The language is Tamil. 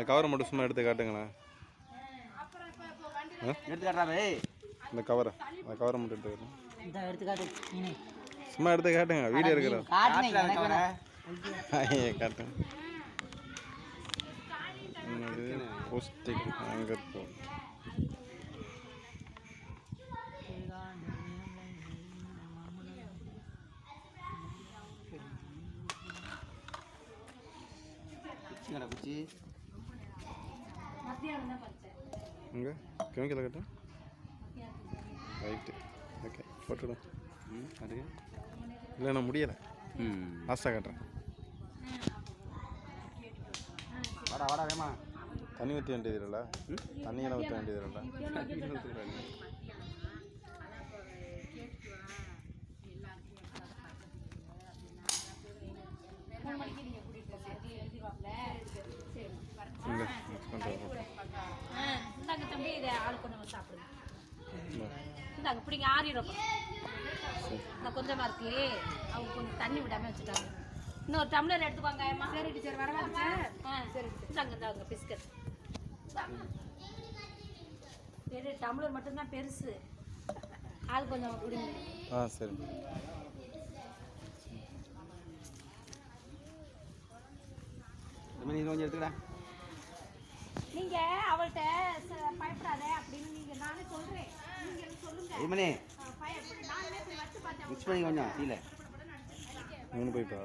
அந்த கவரை மட்டும் சும்மா எடுத்து காட்டுங்களேன். எடுத்து காட்டுறாரு. இந்த கவரை மட்டும் எடுத்து காட்டுங்க. எடுத்து காட்டு. சும்மா எடுத்து காட்டுங்க. வீடியோ இருக்கிறேன். காட்டுங்க. போஸ்டிங் அங்கே இருக்கும். குச்சி இங்கே கெமிக்கலை கட்டு. Right, okay போட்டுடும். அதுக்கு இல்லை நான் முடியலை. லாஸ்ட்டாக காட்டுறேன். வாடா வாடா வேமா. தண்ணி ஊற்ற வேண்டியது இல்லைல்ல? தண்ணியெல்லாம் ஊற்ற வேண்டியது இல்லைல்ல? கொஞ்சமா இருக்கு. அவங்க கொஞ்சம் தண்ணி விடாம வச்சுட்டாங்க. இன்னொரு டம்ளர் எடுத்துக்கோங்க. சரி டீச்சர் வர சரி இந்தாங்க பிஸ்கட். சரி டம்ளர் மட்டும்தான் பெருசு. ஆள் கொஞ்சம் விடுங்க. சரி. கொஞ்சம் எடுத்துக்கடா. நீங்க அவள்கிட்ட பயப்படாத அப்படின்னு நீங்க நானே சொல்றேன். நீங்க சொல்லுங்க. நானே போய் வச்சு பார்த்தேன். கொஞ்சம் கீழே 3 போய்ப்பா.